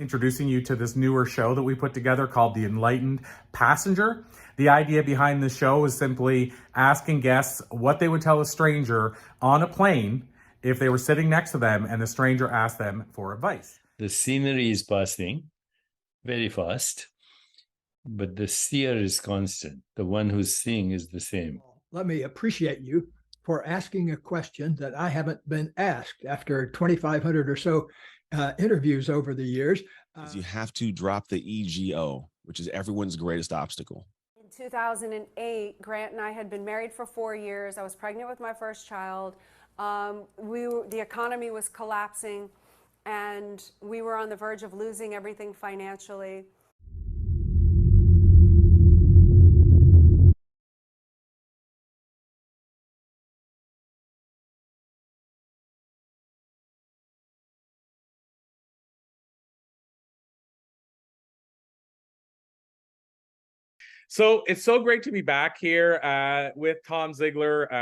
introducing you to this newer show that we put together called The Enlightened Passenger. The idea behind the show is simply asking guests what they would tell a stranger on a plane if they were sitting next to them and the stranger asked them for advice. The scenery is passing very fast, but the seer is constant. The one who's seeing is the same. Let me appreciate you for asking a question that I haven't been asked after 2,500 or so interviews over the years. You have to drop the ego, which is everyone's greatest obstacle. In 2008, Grant and I had been married for 4 years. I was pregnant with my first child. The economy was collapsing, and we were on the verge of losing everything financially. So it's so great to be back here with Tom Ziglar.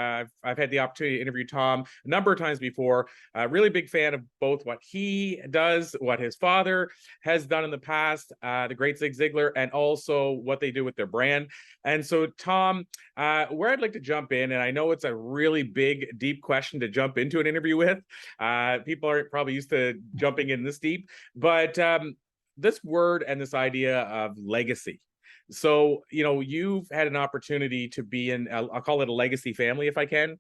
I've had the opportunity to interview Tom a number of times before. Really big fan of both what he does, what his father has done in the past, the great Zig Ziglar, and also what they do with their brand. And so, Tom, where I'd like to jump in, and I know it's a really big, deep question to jump into an interview with. People aren't probably used to jumping in this deep, but this word and this idea of legacy. So, you've had an opportunity to be in, I'll call it a legacy family if I can.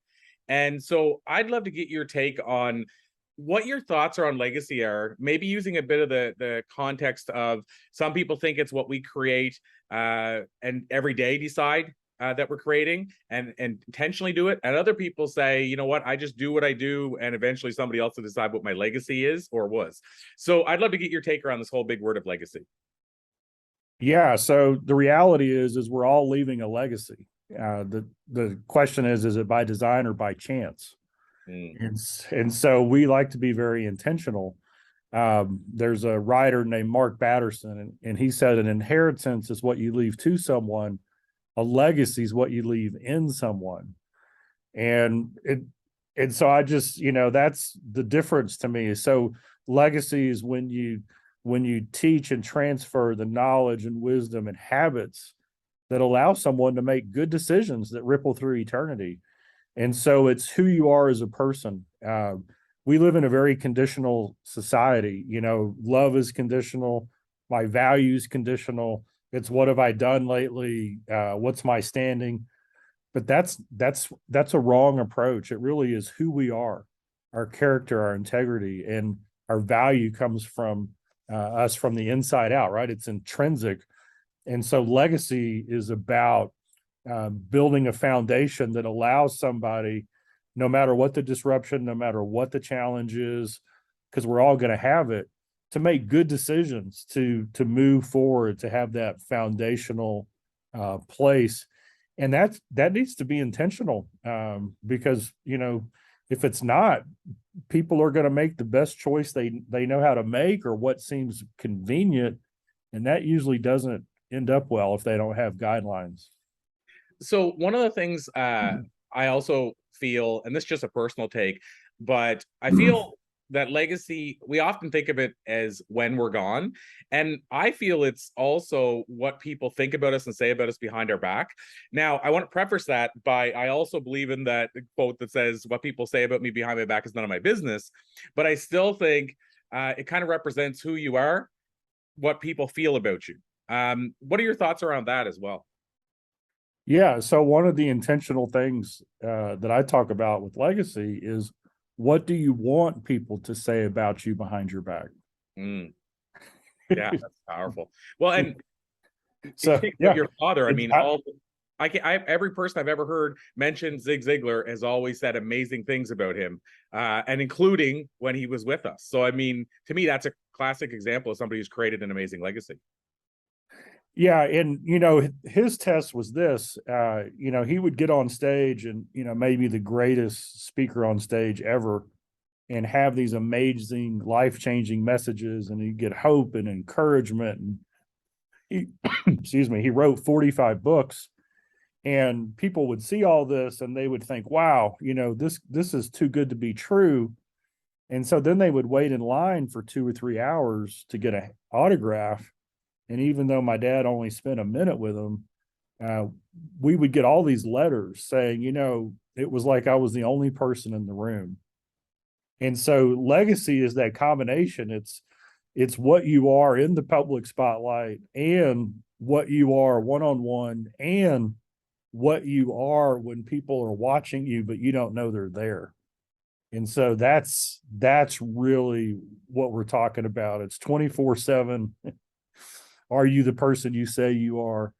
And so I'd love to get your take on what your thoughts are on legacy are, maybe using a bit of the context of some people think it's what we create and every day decide that we're creating and intentionally do it. And other people say, you know what, I just do what I do and eventually somebody else will decide what my legacy is or was. So I'd love to get your take around this whole big word of legacy. Yeah. So the reality is we're all leaving a legacy. The question is it by design or by chance? And so we like to be very intentional. There's a writer named Mark Batterson, and he said an inheritance is what you leave to someone. A legacy is what you leave in someone. And so I just, that's the difference to me. So legacy is when you teach and transfer the knowledge and wisdom and habits that allow someone to make good decisions that ripple through eternity. And so it's who you are as a person. We live in a very conditional society. Love is conditional. My values conditional. It's what have I done lately? What's my standing? But that's a wrong approach. It really is who we are, our character, our integrity, and our value comes from us from the inside out, right? It's intrinsic. And so legacy is about building a foundation that allows somebody, no matter what the disruption, no matter what the challenge is, because we're all going to have it, to make good decisions, to move forward, to have that foundational place. And that needs to be intentional because, if it's not, people are going to make the best choice they know how to make or what seems convenient. And that usually doesn't end up well if they don't have guidelines. So one of the things I also feel, and this is just a personal take, but I feel that legacy, we often think of it as when we're gone. And I feel it's also what people think about us and say about us behind our back. Now, I want to preface that by, I also believe in that quote that says, what people say about me behind my back is none of my business. But I still think it kind of represents who you are, what people feel about you. What are your thoughts around that as well? Yeah. So one of the intentional things that I talk about with legacy is, what do you want people to say about you behind your back? Yeah, that's powerful. Well, and so your father, I mean, every person I've ever heard mention Zig Ziglar has always said amazing things about him, and including when he was with us. So, I mean, to me, that's a classic example of somebody who's created an amazing legacy. Yeah. And, his test was this, he would get on stage and, maybe the greatest speaker on stage ever and have these amazing life-changing messages, and he'd get hope and encouragement. And he wrote 45 books, and people would see all this and they would think, wow, this is too good to be true. And so then they would wait in line for 2 or 3 hours to get an autograph. And even though my dad only spent a minute with them, we would get all these letters saying, it was like I was the only person in the room. And so legacy is that combination. It's what you are in the public spotlight and what you are one-on-one and what you are when people are watching you, but you don't know they're there. And so that's really what we're talking about. It's 24/7. Are you the person you say you are?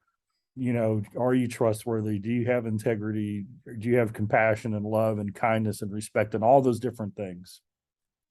Are you trustworthy? Do you have integrity? Do you have compassion and love and kindness and respect and all those different things?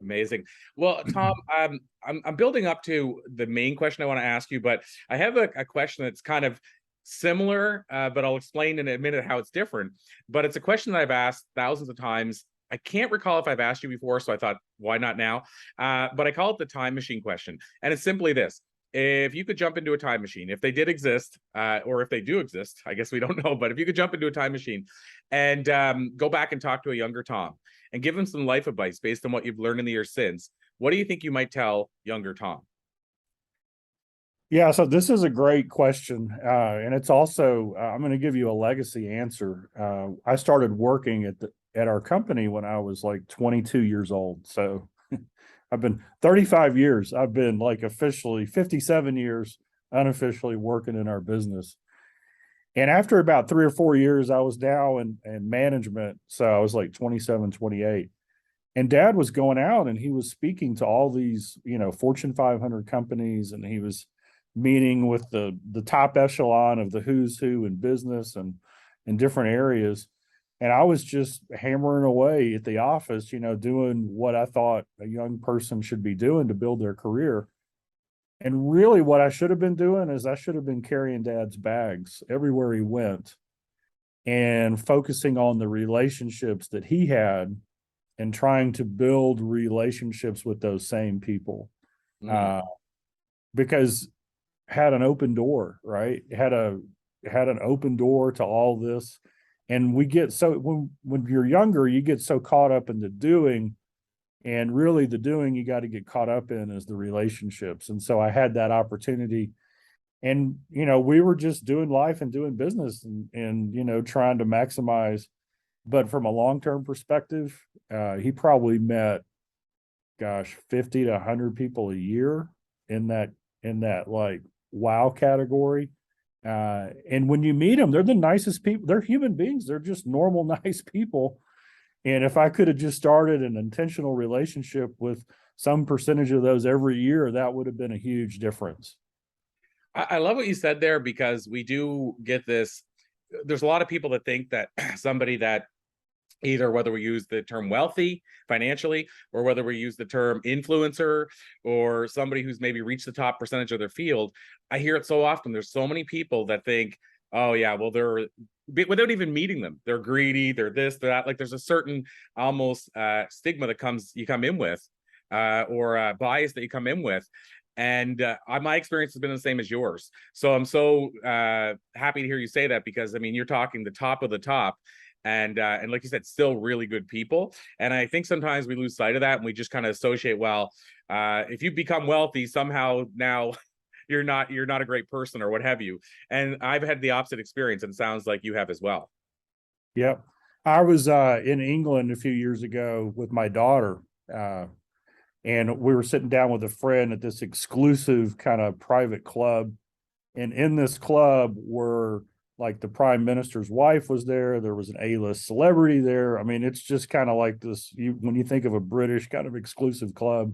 Amazing. Well, Tom, I'm building up to the main question I want to ask you, but I have a question that's kind of similar, but I'll explain in a minute how it's different. But it's a question that I've asked thousands of times. I can't recall if I've asked you before, so I thought, why not now? But I call it the time machine question. And it's simply this. If you could jump into a time machine, if they did exist, or if they do exist, I guess we don't know, but if you could jump into a time machine and go back and talk to a younger Tom and give him some life advice based on what you've learned in the years since, what do you think you might tell younger Tom? Yeah, so this is a great question. And it's also, I'm going to give you a legacy answer. I started working at our company when I was like 22 years old. So I've been 35 years. I've been like officially 57 years unofficially working in our business. And after about 3 or 4 years, I was now in management. So I was like 27, 28. And Dad was going out and he was speaking to all these, Fortune 500 companies, and he was meeting with the top echelon of the who's who in business and in different areas. And I was just hammering away at the office, doing what I thought a young person should be doing to build their career. And really what I should have been doing is I should have been carrying Dad's bags everywhere he went and focusing on the relationships that he had and trying to build relationships with those same people. Because had an open door, right? Had an open door to all this. And we get so when you're younger, you get so caught up in the doing, and really the doing you got to get caught up in is the relationships. And so I had that opportunity, and we were just doing life and doing business and trying to maximize. But from a long-term perspective, he probably met, 50 to 100 people a year in that like wow category. And when you meet them, they're the nicest people. They're human beings. They're just normal, nice people. And if I could have just started an intentional relationship with some percentage of those every year, that would have been a huge difference. I love what you said there, because we do get this. There's a lot of people that think that somebody that either, whether we use the term wealthy financially or whether we use the term influencer or somebody who's maybe reached the top percentage of their field, I hear it so often. There's so many people that think, oh yeah, well, they're, without even meeting them, they're greedy, they're this, they're that. Like there's a certain almost stigma that you come in with, or bias that you come in with. And my experience has been the same as yours. So I'm so happy to hear you say that, because I mean, you're talking the top of the top. And like you said, still really good people. And I think sometimes we lose sight of that, and we just kind of associate, well, if you become wealthy somehow now you're not a great person or what have you. And I've had the opposite experience, and it sounds like you have as well. Yep. I was in England a few years ago with my daughter, and we were sitting down with a friend at this exclusive kind of private club. And in this club were, like, the prime minister's wife was there. There was an A-list celebrity there. I mean, it's just kind of like this, when you think of a British kind of exclusive club.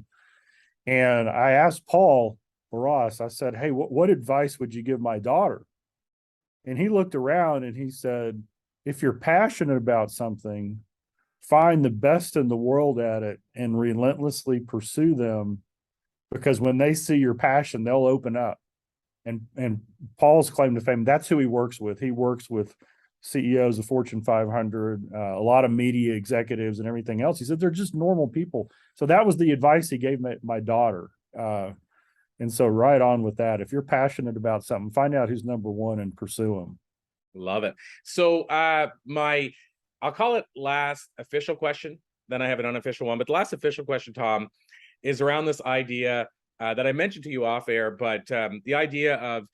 And I asked Paul Ross, I said, hey, what advice would you give my daughter? And he looked around and he said, if you're passionate about something, find the best in the world at it and relentlessly pursue them, because when they see your passion, they'll open up. And Paul's claim to fame, that's who he works with. He works with CEOs of Fortune 500, a lot of media executives and everything else. He said they're just normal people. So that was the advice he gave my daughter. And so right on with that. If you're passionate about something, find out who's number one and pursue them. Love it. So I'll call it last official question. then I have an unofficial one. But the last official question, Tom, is around this idea that I mentioned to you off air, but the idea of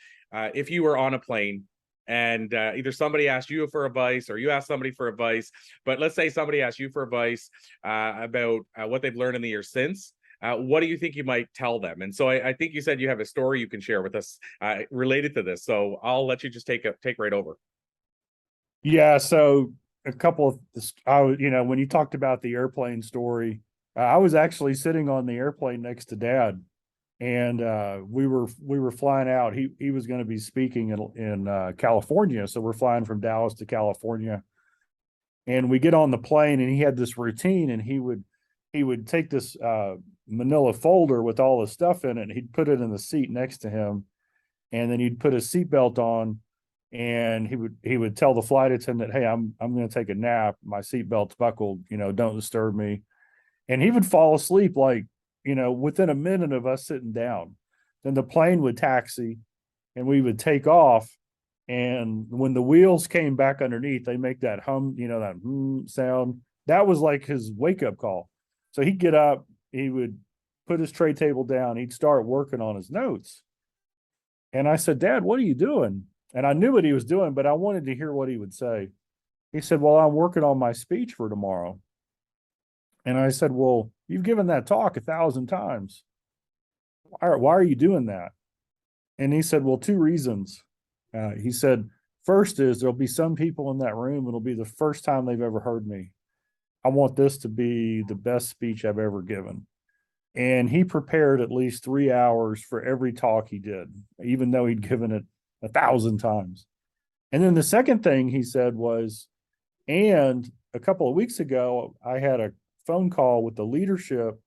if you were on a plane and either somebody asked you for advice or you asked somebody for advice, but let's say somebody asked you for advice about what they've learned in the year since. What do you think you might tell them? And so I think you said you have a story you can share with us related to this. So I'll let you just take right over. Yeah. So a couple of, when you talked about the airplane story, I was actually sitting on the airplane next to Dad, and we were flying out. He was going to be speaking in California, so we're flying from Dallas to California, and we get on the plane, and he had this routine, and he would take this manila folder with all the stuff in it, and he'd put it in the seat next to him, and then he'd put his seatbelt on, and he would tell the flight attendant, "Hey, I'm going to take a nap. My seatbelt's buckled. Don't disturb me." And he would fall asleep within a minute of us sitting down. Then the plane would taxi, and we would take off. And when the wheels came back underneath, they make that hum, that sound. That was like his wake up call. So he'd get up, he would put his tray table down, he'd start working on his notes. And I said, "Dad, what are you doing?" And I knew what he was doing, but I wanted to hear what he would say. He said, "Well, I'm working on my speech for tomorrow." And I said, "Well, you've given that talk 1,000 times. Why are you doing that?" And he said, "Well, 2 reasons." He said, "First is there'll be some people in that room, it'll be the first time they've ever heard me. I want this to be the best speech I've ever given." And he prepared at least 3 hours for every talk he did, even though he'd given it 1,000 times. And then the second thing he said was, and a couple of weeks ago, I had a phone call with the leadership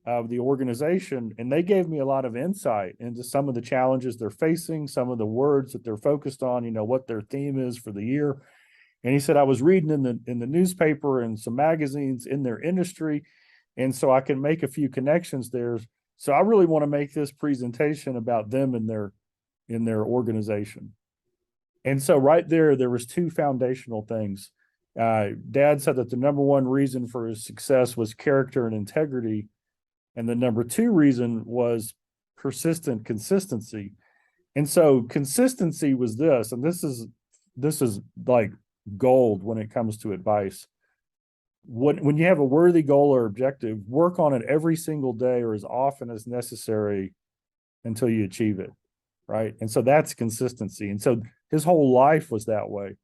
of the organization, and they gave me a lot of insight into some of the challenges they're facing, some of the words that they're focused on, what their theme is for the year. And he said, "I was reading in the newspaper and some magazines in their industry, and so I can make a few connections there. So I really want to make this presentation about them and their organization." And so right there was 2 foundational things. Dad said that the number 1 reason for his success was character and integrity. And the number 2 reason was persistent consistency. And so consistency was this, and this is like gold when it comes to advice. When you have a worthy goal or objective, work on it every single day or as often as necessary until you achieve it. Right. And so that's consistency. And so his whole life was that way.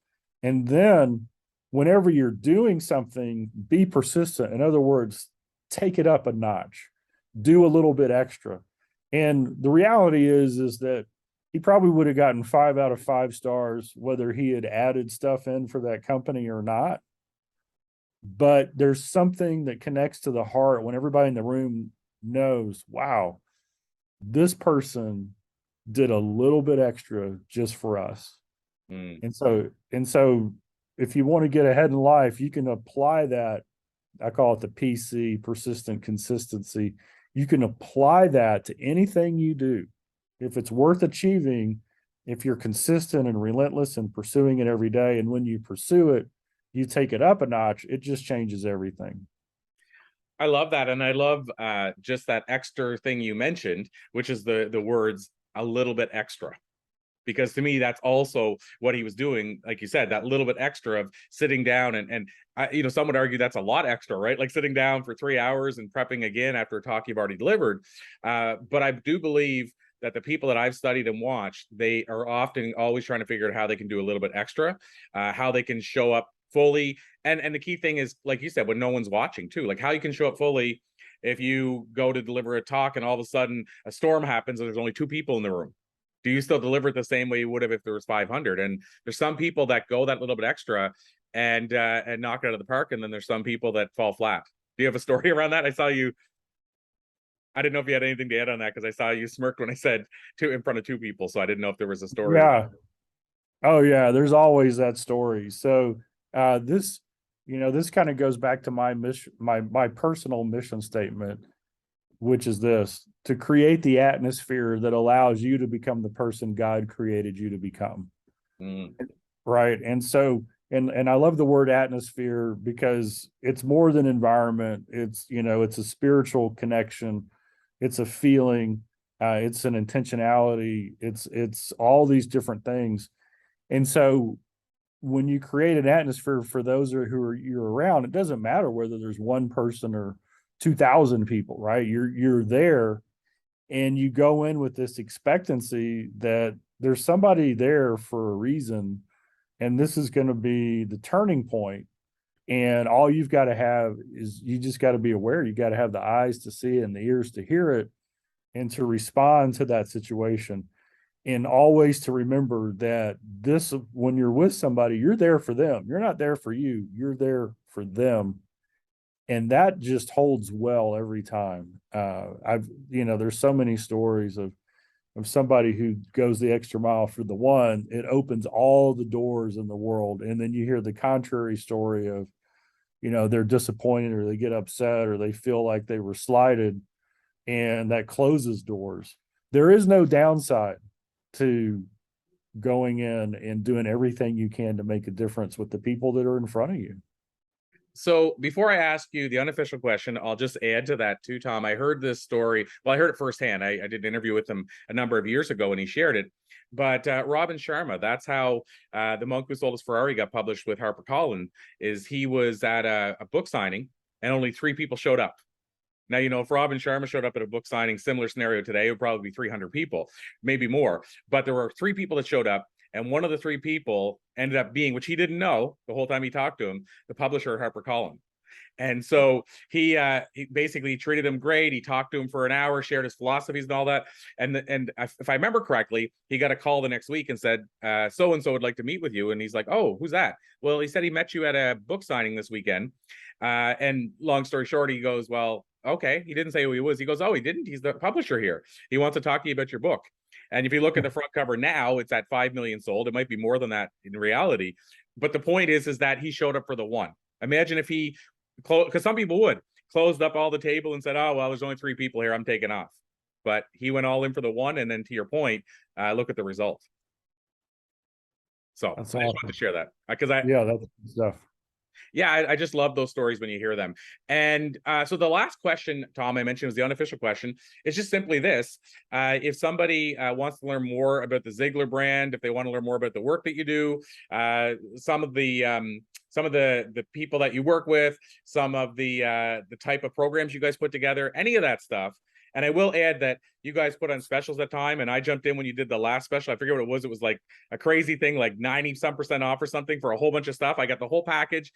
And then whenever you're doing something, be persistent. In other words, take it up a notch, do a little bit extra. And the reality is that he probably would have gotten 5 out of 5 stars, whether he had added stuff in for that company or not. But there's something that connects to the heart when everybody in the room knows, wow, this person did a little bit extra just for us. And so if you want to get ahead in life, you can apply that. I call it the PC, persistent consistency. You can apply that to anything you do. If it's worth achieving, if you're consistent and relentless in pursuing it every day, and when you pursue it, you take it up a notch, it just changes everything. I love that. And I love just that extra thing you mentioned, which is the words "a little bit extra." Because to me, that's also what he was doing. Like you said, that little bit extra of sitting down and some would argue that's a lot extra, right? Like sitting down for 3 hours and prepping again after a talk you've already delivered. But I do believe that the people that I've studied and watched, they are often always trying to figure out how they can do a little bit extra, how they can show up fully. And the key thing is, like you said, when no one's watching too, like how you can show up fully if you go to deliver a talk and all of a sudden a storm happens and there's only 2 people in the room. Do you still deliver it the same way you would have if there was 500? And there's some people that go that little bit extra and knock it out of the park, and then there's some people that fall flat. Do you have a story around that? I didn't know if you had anything to add on that, because I saw you smirked when I said in front of 2 people, so I didn't know if there was a story. Yeah. Oh yeah, there's always that story. So this kind of goes back to my mission, my personal mission statement, which is this: to create the atmosphere that allows you to become the person God created you to become. Right. And so And I love the word atmosphere because it's more than environment. It's, it's a spiritual connection. It's a feeling. It's an intentionality. It's all these different things. And so when you create an atmosphere for those you're around, it doesn't matter whether there's one person or 2,000 people, right? You're there, and you go in with this expectancy that there's somebody there for a reason, and this is going to be the turning point. And all you've got to have is, you just got to be aware. You got to have the eyes to see it and the ears to hear it, and to respond to that situation. And always to remember that when you're with somebody, you're there for them. You're not there for you. You're there for them. And that just holds well every time. There's so many stories of somebody who goes the extra mile for the one. It opens all the doors in the world. And then you hear the contrary story of, they're disappointed, or they get upset, or they feel like they were slighted, and that closes doors. There is no downside to going in and doing everything you can to make a difference with the people that are in front of you. So before I ask you the unofficial question, I'll just add to that too, Tom. I heard this story. Well, I heard it firsthand. I did an interview with him a number of years ago, and he shared it. But Robin Sharma, that's how The Monk Who Sold His Ferrari got published with HarperCollins. Is he was at a book signing, and only 3 people showed up. Now, if Robin Sharma showed up at a book signing, similar scenario today, it would probably be 300 people, maybe more. But there were 3 people that showed up, and one of the 3 people ended up being, which he didn't know the whole time he talked to him, the publisher at HarperCollins. And so he basically treated him great. He talked to him for an hour, shared his philosophies and all that. And if I remember correctly, he got a call the next week and said, so-and-so would like to meet with you. And he's like, oh, who's that? Well, he said he met you at a book signing this weekend. And long story short, he goes, well, okay. He didn't say who he was. He goes, oh, he didn't. He's the publisher here. He wants to talk to you about your book. And if you look at the front cover now, it's at 5 million sold. It might be more than that in reality. But the point is that he showed up for the one. Imagine if he, because some people would, closed up all the table and said, oh, well, there's only 3 people here, I'm taking off. But he went all in for the one. And then to your point, look at the result. So That's I just awesome. wanted to share that because that's good stuff. Yeah, I just love those stories when you hear them. And so the last question, Tom, I mentioned was the unofficial question. It's just simply this. If somebody wants to learn more about the Ziglar brand, if they want to learn more about the work that you do, some of the people that you work with, some of the type of programs you guys put together, any of that stuff. And I will add that you guys put on specials at time, and I jumped in when you did the last special. I forget what it was. It was like a crazy thing, like 90% off or something for a whole bunch of stuff. I got the whole package.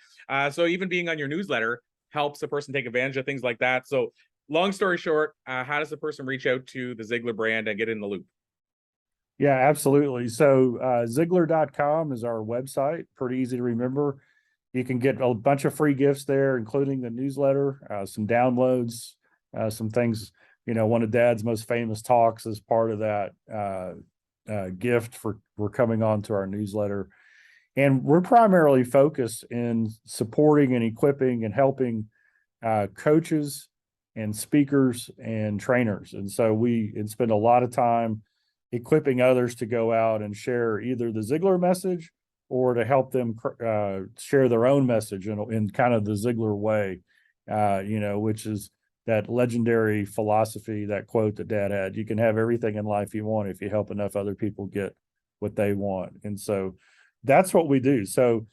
So even being on your newsletter helps a person take advantage of things like that. So long story short, how does the person reach out to the Ziglar brand and get in the loop? Yeah, absolutely. So Ziglar.com is our website. Pretty easy to remember. You can get a bunch of free gifts there, including the newsletter, some downloads, some things. One of Dad's most famous talks is part of that gift for coming on to our newsletter. And we're primarily focused in supporting and equipping and helping coaches and speakers and trainers. And so we spend a lot of time equipping others to go out and share either the Ziglar message or to help them share their own message in kind of the Ziglar way, which is that legendary philosophy, that quote that Dad had: you can have everything in life you want if you help enough other people get what they want. And so that's what we do. So,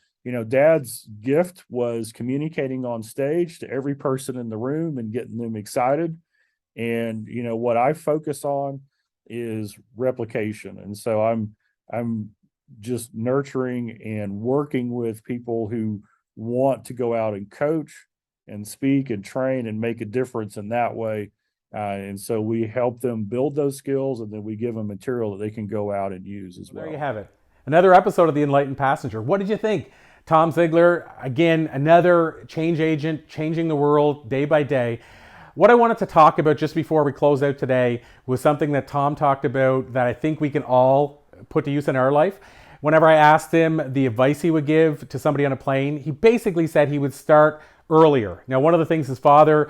Dad's gift was communicating on stage to every person in the room and getting them excited. And, what I focus on is replication. And so I'm just nurturing and working with people who want to go out and coach and speak and train and make a difference in that way. And so we help them build those skills, and then we give them material that they can go out and use as well. There you have it. Another episode of The Enlightened Passenger. What did you think? Tom Ziglar, again, another change agent, changing the world day by day. What I wanted to talk about just before we close out today was something that Tom talked about that I think we can all put to use in our life. Whenever I asked him the advice he would give to somebody on a plane, he basically said he would start earlier. Now, one of the things his father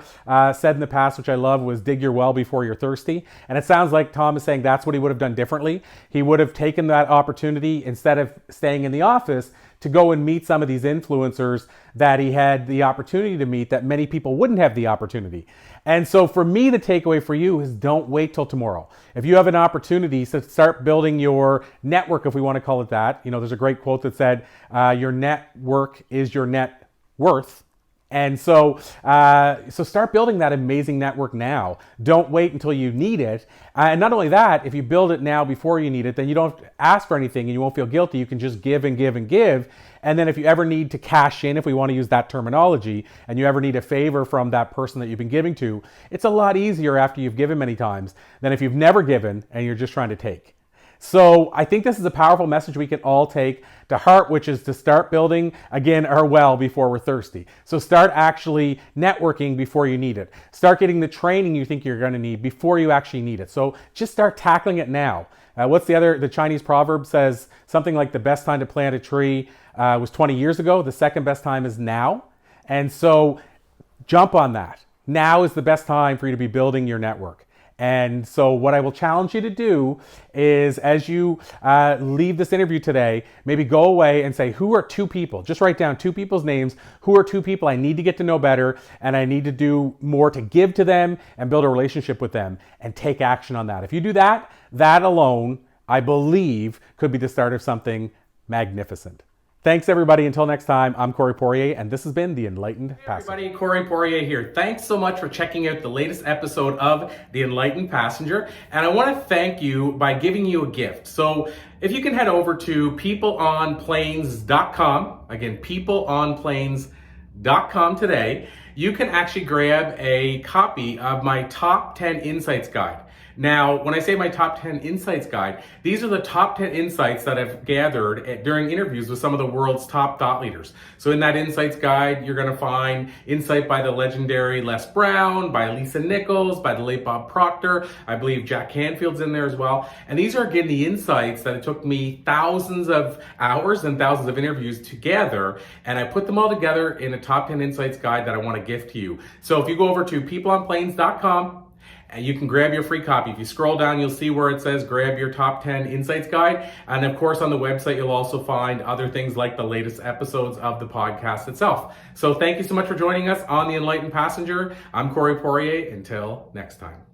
said in the past, which I love, was dig your well before you're thirsty. And it sounds like Tom is saying that's what he would have done differently. He would have taken that opportunity, instead of staying in the office, to go and meet some of these influencers that he had the opportunity to meet that many people wouldn't have the opportunity. And so for me, the takeaway for you is don't wait till tomorrow. If you have an opportunity to start building your network, if we want to call it that, there's a great quote that said, your network is your net worth. And so start building that amazing network now. Don't wait until you need it. And not only that, if you build it now before you need it, then you don't ask for anything and you won't feel guilty. You can just give and give and give. And then if you ever need to cash in, if we want to use that terminology, and you ever need a favor from that person that you've been giving to, it's a lot easier after you've given many times than if you've never given and you're just trying to take. So I think this is a powerful message we can all take to heart, which is to start building, again, our well before we're thirsty. So start actually networking before you need it. Start getting the training you think you're going to need before you actually need it. So just start tackling it now. The Chinese proverb says something like the best time to plant a tree was 20 years ago. The second best time is now. And so jump on that. Now is the best time for you to be building your network. And so what I will challenge you to do is, as you leave this interview today, maybe go away and say, who are two people? Just write down two people's names. Who are two people I need to get to know better, and I need to do more to give to them and build a relationship with them, and take action on that. If you do that, that alone, I believe, could be the start of something magnificent. Thanks, everybody. Until next time, I'm Corey Poirier, and this has been The Enlightened Passenger. Hey everybody, Corey Poirier here. Thanks so much for checking out the latest episode of The Enlightened Passenger. And I want to thank you by giving you a gift. So if you can head over to peopleonplanes.com, again, peopleonplanes.com today, you can actually grab a copy of my Top 10 Insights Guide. Now, when I say my top 10 insights guide, these are the top 10 insights that I've gathered during interviews with some of the world's top thought leaders. So in that insights guide, you're going to find insight by the legendary Les Brown, by Lisa Nichols, by the late Bob Proctor. I believe Jack Canfield's in there as well. And these are, again, the insights that it took me thousands of hours and thousands of interviews to gather. And I put them all together in a top 10 insights guide that I want to gift to you. So if you go over to peopleonplanes.com, and you can grab your free copy. If you scroll down, you'll see where it says grab your top 10 insights guide. And of course, on the website, you'll also find other things like the latest episodes of the podcast itself. So thank you so much for joining us on The Enlightened Passenger. I'm Corey Poirier. Until next time.